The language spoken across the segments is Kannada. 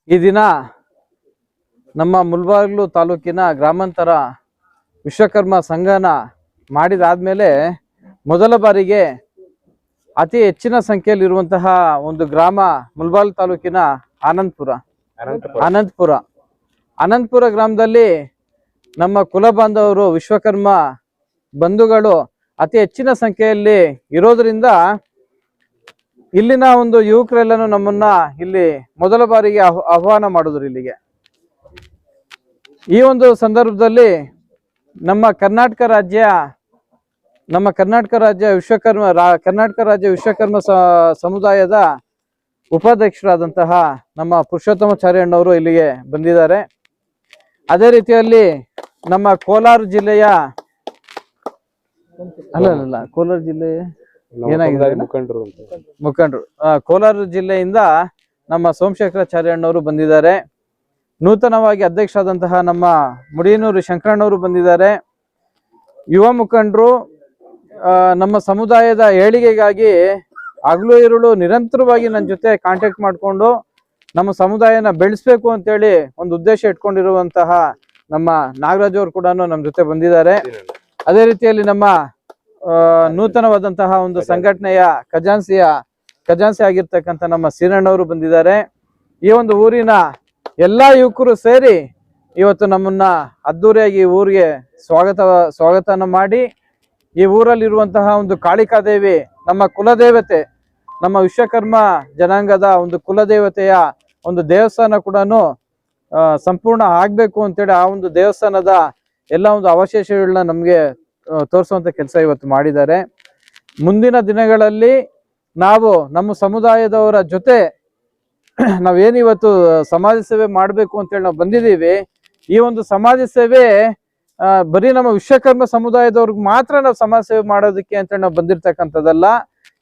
ಈ ದಿನ ನಮ್ಮ ಮುಳಬಾಗಿಲು ತಾಲೂಕಿನ ಗ್ರಾಮಾಂತರ ವಿಶ್ವಕರ್ಮ ಸಂಘನ ಮಾಡಿದಾದ್ಮೇಲೆ ಮೊದಲ ಬಾರಿಗೆ ಅತಿ ಹೆಚ್ಚಿನ ಸಂಖ್ಯೆಯಲ್ಲಿರುವಂತಹ ಒಂದು ಗ್ರಾಮ ಮುಳಬಾಗಿಲು ತಾಲೂಕಿನ ಅನಂತಪುರ ಗ್ರಾಮದಲ್ಲಿ ನಮ್ಮ ಕುಲ ಬಾಂಧವರು ವಿಶ್ವಕರ್ಮ ಬಂಧುಗಳು ಅತಿ ಹೆಚ್ಚಿನ ಸಂಖ್ಯೆಯಲ್ಲಿ ಇರೋದ್ರಿಂದ ಇಲ್ಲಿನ ಒಂದು ಯುವಕರೆಲ್ಲನೂ ನಮ್ಮನ್ನ ಇಲ್ಲಿ ಮೊದಲ ಬಾರಿಗೆ ಆಹ್ವಾನ ಮಾಡಿದ್ರು ಇಲ್ಲಿಗೆ. ಈ ಒಂದು ಸಂದರ್ಭದಲ್ಲಿ ನಮ್ಮ ಕರ್ನಾಟಕ ರಾಜ್ಯ ವಿಶ್ವಕರ್ಮ ಸಮುದಾಯದ ಉಪಾಧ್ಯಕ್ಷರಾದಂತಹ ನಮ್ಮ ಪುರುಷೋತ್ತಮಾಚಾರ್ಯ ಅಣ್ಣವರು ಇಲ್ಲಿಗೆ ಬಂದಿದ್ದಾರೆ. ಅದೇ ರೀತಿಯಲ್ಲಿ ನಮ್ಮ ಕೋಲಾರ ಜಿಲ್ಲೆಯ ಕೋಲಾರ ಜಿಲ್ಲೆ ಏನಾಗಿದೆ ಮುಖಂಡರು ಕೋಲಾರ ಜಿಲ್ಲೆಯಿಂದ ನಮ್ಮ ಸೋಮಶೇಖರಾಚಾರ್ಯ ಅಣ್ಣವರು ಬಂದಿದ್ದಾರೆ. ನೂತನವಾಗಿ ಅಧ್ಯಕ್ಷರಾದಂತಹ ನಮ್ಮ ಮುಡಿಯನೂರು ಶಂಕರಣ್ಣವರು ಬಂದಿದ್ದಾರೆ. ಯುವ ಮುಖಂಡರು ನಮ್ಮ ಸಮುದಾಯದ ಏಳಿಗೆಗಾಗಿ ಹಗಲು ಇರುಳು ನಿರಂತರವಾಗಿ ನನ್ನ ಜೊತೆ ಕಾಂಟ್ಯಾಕ್ಟ್ ಮಾಡಿಕೊಂಡು ನಮ್ಮ ಸಮುದಾಯನ ಬೆಳೆಸಬೇಕು ಅಂತೇಳಿ ಒಂದು ಉದ್ದೇಶ ಇಟ್ಕೊಂಡಿರುವಂತಹ ನಮ್ಮ ನಾಗರಾಜ್ ಅವರು ಕೂಡ ನಮ್ಮ ಜೊತೆ ಬಂದಿದ್ದಾರೆ. ಅದೇ ರೀತಿಯಲ್ಲಿ ನಮ್ಮ ನೂತನವಾದಂತಹ ಒಂದು ಸಂಘಟನೆಯ ಖಜಾನ್ಸಿ ಆಗಿರ್ತಕ್ಕಂಥ ನಮ್ಮ ಸೀರಣ್ಣವರು ಬಂದಿದ್ದಾರೆ. ಈ ಒಂದು ಊರಿನ ಎಲ್ಲಾ ಯುವಕರು ಸೇರಿ ಇವತ್ತು ನಮ್ಮನ್ನ ಅದ್ದೂರಿಯಾಗಿ ಊರಿಗೆ ಸ್ವಾಗತನ ಮಾಡಿ ಈ ಊರಲ್ಲಿರುವಂತಹ ಒಂದು ಕಾಳಿಕಾದೇವಿ ನಮ್ಮ ಕುಲದೇವತೆ, ನಮ್ಮ ವಿಶ್ವಕರ್ಮ ಜನಾಂಗದ ಒಂದು ಕುಲದೇವತೆಯ ಒಂದು ದೇವಸ್ಥಾನ ಕೂಡ ಸಂಪೂರ್ಣ ಆಗ್ಬೇಕು ಅಂತೇಳಿ ಆ ಒಂದು ದೇವಸ್ಥಾನದ ಎಲ್ಲ ಒಂದು ಅವಶೇಷಗಳನ್ನ ನಮ್ಗೆ ತೋರಿಸುವಂತ ಕೆಲಸ ಇವತ್ತು ಮಾಡಿದ್ದಾರೆ. ಮುಂದಿನ ದಿನಗಳಲ್ಲಿ ನಾವು ನಮ್ಮ ಸಮುದಾಯದವರ ಜೊತೆ ನಾವೇನಿವತ್ತು ಸಮಾಜ ಸೇವೆ ಮಾಡಬೇಕು ಅಂತೇಳಿ ನಾವು ಬಂದಿದ್ದೀವಿ. ಈ ಒಂದು ಸಮಾಜ ಸೇವೆ ಬರೀ ನಮ್ಮ ವಿಶ್ವಕರ್ಮ ಸಮುದಾಯದವ್ರಿಗೆ ಮಾತ್ರ ನಾವು ಸಮಾಜ ಸೇವೆ ಮಾಡೋದಕ್ಕೆ ಅಂತೇಳಿ ನಾವು ಬಂದಿರ್ತಕ್ಕಂಥದ್ದಲ್ಲ.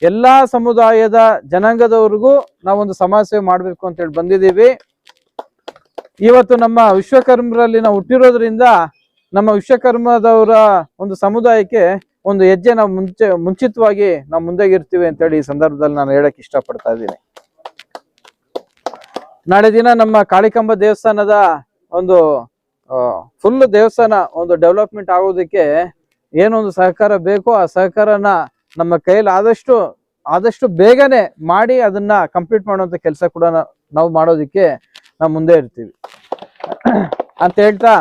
ಎಲ್ಲಾ ಸಮುದಾಯದ ಜನಾಂಗದವ್ರಿಗೂ ನಾವೊಂದು ಸಮಾಜ ಸೇವೆ ಮಾಡ್ಬೇಕು ಅಂತೇಳಿ ಬಂದಿದ್ದೀವಿ. ಇವತ್ತು ನಮ್ಮ ವಿಶ್ವಕರ್ಮರಲ್ಲಿ ನಾವು ಹುಟ್ಟಿರೋದ್ರಿಂದ ನಮ್ಮ ವಿಶ್ವಕರ್ಮದವರ ಒಂದು ಸಮುದಾಯಕ್ಕೆ ಒಂದು ಹೆಜ್ಜೆ ನಾವು ಮುಂಚಿತವಾಗಿ ನಾವು ಮುಂದೆಗಿರ್ತೀವಿ ಅಂತೇಳಿ ಈ ಸಂದರ್ಭದಲ್ಲಿ ನಾನು ಹೇಳಕ್ ಇಷ್ಟಪಡ್ತಾ ಇದ್ದೀನಿ. ನಾಳೆ ದಿನ ನಮ್ಮ ಕಾಳಿಕಾಂಬ ದೇವಸ್ಥಾನದ ಒಂದು ಫುಲ್ ದೇವಸ್ಥಾನ ಒಂದು ಡೆವಲಪ್ಮೆಂಟ್ ಆಗೋದಕ್ಕೆ ಏನೊಂದು ಸಹಕಾರ ಬೇಕೋ ಆ ಸಹಕಾರನ ನಮ್ಮ ಕೈಯಲ್ಲಿ ಆದಷ್ಟು ಬೇಗನೆ ಮಾಡಿ ಅದನ್ನ ಕಂಪ್ಲೀಟ್ ಮಾಡುವಂತ ಕೆಲಸ ಕೂಡ ನಾವು ಮಾಡೋದಿಕ್ಕೆ ನಾವು ಮುಂದೆ ಇರ್ತೀವಿ ಅಂತ ಹೇಳ್ತಾ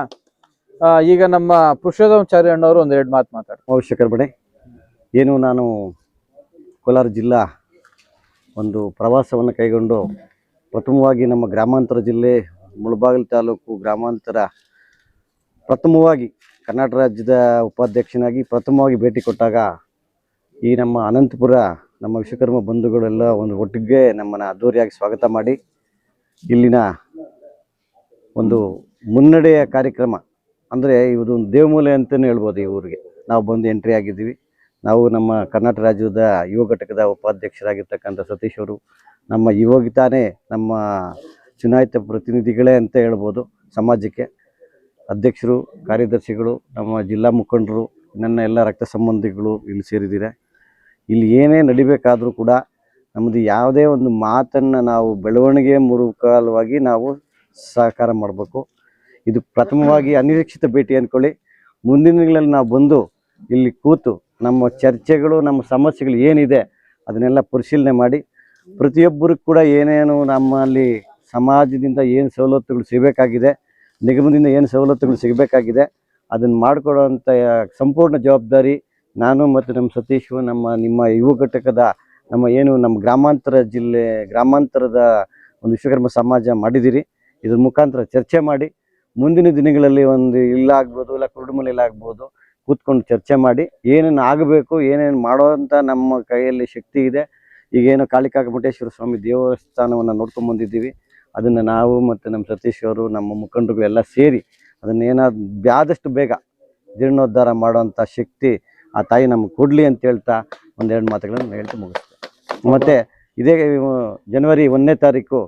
ಈಗ ನಮ್ಮ ಪುರುಷೋತ್ತಮಾಚಾರ್ಯ ಅಣ್ಣವರು ಒಂದೆರಡು ಮಾತು ಮಾತಾಡ್ತಾರೆ. ಅವಶ್ಯಕರ ಬಡೆ ಏನು ನಾನು ಕೋಲಾರ ಜಿಲ್ಲಾ ಒಂದು ಪ್ರವಾಸವನ್ನು ಕೈಗೊಂಡು ಪ್ರಥಮವಾಗಿ ನಮ್ಮ ಗ್ರಾಮಾಂತರ ಜಿಲ್ಲೆ ಮುಳಬಾಗಿಲು ತಾಲೂಕು ಗ್ರಾಮಾಂತರ ಪ್ರಥಮವಾಗಿ ಕರ್ನಾಟಕ ರಾಜ್ಯದ ಉಪಾಧ್ಯಕ್ಷನಾಗಿ ಪ್ರಥಮವಾಗಿ ಭೇಟಿ ಕೊಟ್ಟಾಗ ಈ ನಮ್ಮ ಅನಂತಪುರ ನಮ್ಮ ವಿಶ್ವಕರ್ಮ ಬಂಧುಗಳೆಲ್ಲ ಒಂದು ಒಟ್ಟಿಗೆ ನಮ್ಮನ್ನು ಅದ್ದೂರಿಯಾಗಿ ಸ್ವಾಗತ ಮಾಡಿ ಇಲ್ಲಿನ ಒಂದು ಮುನ್ನಡೆಯ ಕಾರ್ಯಕ್ರಮ ಅಂದರೆ ಇದು ಒಂದು ದೇವಮೂಲೆ ಅಂತಲೇ ಹೇಳ್ಬೋದು. ಈ ಊರಿಗೆ ನಾವು ಬಂದು ಎಂಟ್ರಿ ಆಗಿದ್ದೀವಿ. ನಾವು ನಮ್ಮ ಕರ್ನಾಟಕ ರಾಜ್ಯದ ಯುವ ಘಟಕದ ಉಪಾಧ್ಯಕ್ಷರಾಗಿರ್ತಕ್ಕಂಥ ಸತೀಶ್ ಅವರು ನಮ್ಮ ಇವಾಗಿತಾನೆ ನಮ್ಮ ಚುನಾಯಿತ ಪ್ರತಿನಿಧಿಗಳೇ ಅಂತ ಹೇಳ್ಬೋದು. ಸಮಾಜಕ್ಕೆ ಅಧ್ಯಕ್ಷರು, ಕಾರ್ಯದರ್ಶಿಗಳು, ನಮ್ಮ ಜಿಲ್ಲಾ ಮುಖಂಡರು, ನನ್ನ ಎಲ್ಲ ರಕ್ತ ಸಂಬಂಧಿಗಳು ಇಲ್ಲಿ ಸೇರಿದ್ದೀರಾ. ಇಲ್ಲಿ ಏನೇ ನಡಿಬೇಕಾದರೂ ಕೂಡ ನಮ್ಮದು ಯಾವುದೇ ಒಂದು ಮಾತನ್ನು ನಾವು ಬೆಳವಣಿಗೆ ಮೂಲಕವಾಗಿ ನಾವು ಸಹಕಾರ ಮಾಡಬೇಕು. ಇದು ಪ್ರಥಮವಾಗಿ ಅನಿರೀಕ್ಷಿತ ಭೇಟಿ ಅಂದ್ಕೊಳ್ಳಿ. ಮುಂದಿನ ದಿನಗಳಲ್ಲಿ ನಾವು ಬಂದು ಇಲ್ಲಿ ಕೂತು ನಮ್ಮ ಚರ್ಚೆಗಳು, ನಮ್ಮ ಸಮಸ್ಯೆಗಳು ಏನಿದೆ ಅದನ್ನೆಲ್ಲ ಪರಿಶೀಲನೆ ಮಾಡಿ ಪ್ರತಿಯೊಬ್ಬರಿಗೂ ಕೂಡ ಏನೇನು ನಮ್ಮಲ್ಲಿ ಸಮಾಜದಿಂದ ಏನು ಸವಲತ್ತುಗಳು ಸಿಗಬೇಕಾಗಿದೆ, ನಿಗಮದಿಂದ ಏನು ಸವಲತ್ತುಗಳು ಸಿಗಬೇಕಾಗಿದೆ ಅದನ್ನು ಮಾಡಿಕೊಡುವಂಥ ಸಂಪೂರ್ಣ ಜವಾಬ್ದಾರಿ ನಾನು ಮತ್ತು ನಮ್ಮ ಸತೀಶು, ನಿಮ್ಮ ಯುವ ಘಟಕದ ನಮ್ಮ ಗ್ರಾಮಾಂತರದ ಒಂದು ವಿಶ್ವಕರ್ಮ ಸಮಾಜ ಮಾಡಿದ್ದೀರಿ. ಇದ್ರ ಮುಖಾಂತರ ಚರ್ಚೆ ಮಾಡಿ ಮುಂದಿನ ದಿನಗಳಲ್ಲಿ ಒಂದು ಇಲ್ಲಾಗ್ಬೋದು, ಇಲ್ಲ ಕುರುಡುಮಲೆಯಲ್ಲಿ ಆಗ್ಬೋದು, ಕೂತ್ಕೊಂಡು ಚರ್ಚೆ ಮಾಡಿ ಏನೇನು ಆಗಬೇಕು, ಏನೇನು ಮಾಡೋವಂಥ ನಮ್ಮ ಕೈಯಲ್ಲಿ ಶಕ್ತಿ ಇದೆ. ಈಗೇನು ಕಾಳಿಕಾಮುಟೇಶ್ವರ ಸ್ವಾಮಿ ದೇವಸ್ಥಾನವನ್ನು ನೋಡ್ಕೊಂಡು ಅದನ್ನು ನಾವು ಮತ್ತು ನಮ್ಮ ಸತೀಶ್ ಅವರು, ನಮ್ಮ ಮುಖಂಡರುಗಳೆಲ್ಲ ಸೇರಿ ಅದನ್ನೇನಾದ್ರು ಆದಷ್ಟು ಬೇಗ ಜೀರ್ಣೋದ್ಧಾರ ಮಾಡೋವಂಥ ಶಕ್ತಿ ಆ ತಾಯಿ ನಮಗೆ ಕೊಡಲಿ ಅಂತ ಹೇಳ್ತಾ ಒಂದೆರಡು ಮಾತುಗಳನ್ನು ಹೇಳ್ತಾ ಮುಗಿಸ್ತೇವೆ. ಮತ್ತು ಇದೇ ಜನವರಿ 1ನೇ ತಾರೀಕು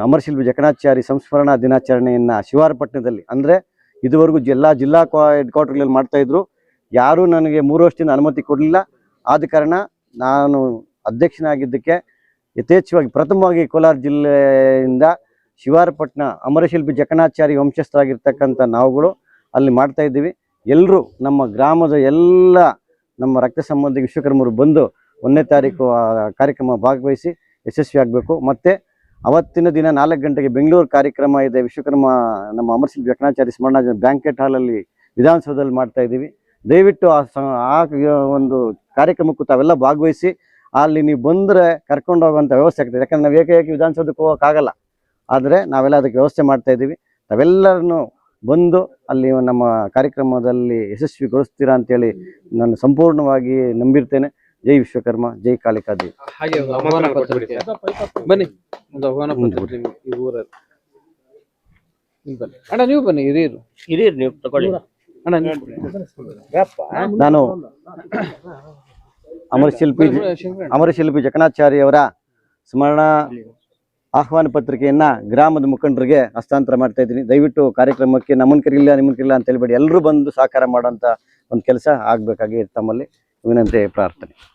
ಅಮರಶಿಲ್ಪಿ ಜಕಣಾಚಾರಿ ಸಂಸ್ಮರಣಾ ದಿನಾಚರಣೆಯನ್ನು ಶಿವಾರಪಟ್ಟಣದಲ್ಲಿ, ಅಂದರೆ ಇದುವರೆಗೂ ಜಿಲ್ಲಾ ಹೆಡ್ ಕ್ವಾರ್ಟರ್ಗಳಲ್ಲಿ ಮಾಡ್ತಾಯಿದ್ರು. ಯಾರೂ ನನಗೆ 3 ವರ್ಷದಿಂದ ಅನುಮತಿ ಕೊಡಲಿಲ್ಲ. ಆದ ಕಾರಣ ನಾನು ಅಧ್ಯಕ್ಷನಾಗಿದ್ದಕ್ಕೆ ಯಥೇಚ್ಛವಾಗಿ ಪ್ರಥಮವಾಗಿ ಕೋಲಾರ ಜಿಲ್ಲೆಯಿಂದ ಶಿವಾರಪಟ್ಟಣ ಅಮರಶಿಲ್ಪಿ ಜಕಣಾಚಾರಿ ವಂಶಸ್ಥರಾಗಿರ್ತಕ್ಕಂಥ ನಾವುಗಳು ಅಲ್ಲಿ ಮಾಡ್ತಾ ಇದ್ದೀವಿ. ಎಲ್ಲರೂ ನಮ್ಮ ಗ್ರಾಮದ ಎಲ್ಲ ನಮ್ಮ ರಕ್ತ ಸಂಬಂಧಿ ವಿಶ್ವಕರ್ಮರು ಬಂದು 1ನೇ ತಾರೀಕು ಆ ಕಾರ್ಯಕ್ರಮ ಭಾಗವಹಿಸಿ ಯಶಸ್ವಿ ಆಗಬೇಕು. ಮತ್ತು ಅವತ್ತಿನ ದಿನ 4 ಗಂಟೆಗೆ ಬೆಂಗಳೂರು ಕಾರ್ಯಕ್ರಮ ಇದೆ. ವಿಶ್ವಕರ್ಮ ನಮ್ಮ ಅಮರಶಿಲ್ಪಿ ಜಕಣಾಚಾರಿ ಸ್ಮರಣ ಬ್ಯಾಂಕೆಟ್ ಹಾಲಲ್ಲಿ ವಿಧಾನಸೌಧದಲ್ಲಿ ಮಾಡ್ತಾ ಇದ್ದೀವಿ. ದಯವಿಟ್ಟು ಆ ಒಂದು ಕಾರ್ಯಕ್ರಮಕ್ಕೂ ತಾವೆಲ್ಲ ಭಾಗವಹಿಸಿ ಅಲ್ಲಿ ನೀವು ಬಂದರೆ ಕರ್ಕೊಂಡು ಹೋಗುವಂಥ ವ್ಯವಸ್ಥೆ ಆಗ್ತದೆ. ಯಾಕಂದ್ರೆ ನಾವು ಏಕೆ ವಿಧಾನಸೌಧಕ್ಕೆ ಹೋಗೋಕ್ಕಾಗಲ್ಲ, ಆದರೆ ನಾವೆಲ್ಲ ಅದಕ್ಕೆ ವ್ಯವಸ್ಥೆ ಮಾಡ್ತಾ ಇದ್ದೀವಿ. ತಾವೆಲ್ಲರನ್ನು ಬಂದು ಅಲ್ಲಿ ನಮ್ಮ ಕಾರ್ಯಕ್ರಮದಲ್ಲಿ ಯಶಸ್ವಿಗೊಳಿಸ್ತೀರಾ ಅಂತೇಳಿ ನಾನು ಸಂಪೂರ್ಣವಾಗಿ ನಂಬಿರ್ತೇನೆ. ಜೈ ವಿಶ್ವಕರ್ಮ, ಜೈ ಕಾಳಿಕಾದೇವಿ. ಹಾಗೆ ಒಂದು ಆಹ್ವಾನ ಪತ್ರಿಕೆ ಬನ್ನಿ, ಒಂದು ಆಹ್ವಾನ ಪತ್ರಿಕೆ ಈ ಊರಲ್ಲಿ ಬನ್ನಿ. ಅಣ್ಣ ನೀವು ಬನ್ನಿ, ಹಿರಿಯರು ನೀವು ತಗೊಳ್ಳಿ ಅಣ್ಣ. ನಾನು ಅಮರಶಿಲ್ಪಿ ಜಕಣಾಚಾರಿ ಅವರ ಸ್ಮರಣ ಆಹ್ವಾನ ಪತ್ರಿಕೆಯನ್ನ ಗ್ರಾಮದ ಮುಖಂಡರಿಗೆ ಹಸ್ತಾಂತರ ಮಾಡ್ತಾ ಇದ್ದೀನಿ. ದಯವಿಟ್ಟು ಕಾರ್ಯಕ್ರಮಕ್ಕೆ ನಮ್ಮನ್ ಕರಿಲ್ಲ ನಿಮ್ಮನ್ ಕರಿಲ್ಲ ಅಂತ ಹೇಳ್ಬೇಡಿ, ಎಲ್ಲರೂ ಬಂದು ಸಹಕಾರ ಮಾಡುವಂತ ಒಂದು ಕೆಲಸ ಆಗ್ಬೇಕಾಗಿ ತಮ್ಮಲ್ಲಿ ವಿನಂತಿ, ಪ್ರಾರ್ಥನೆ.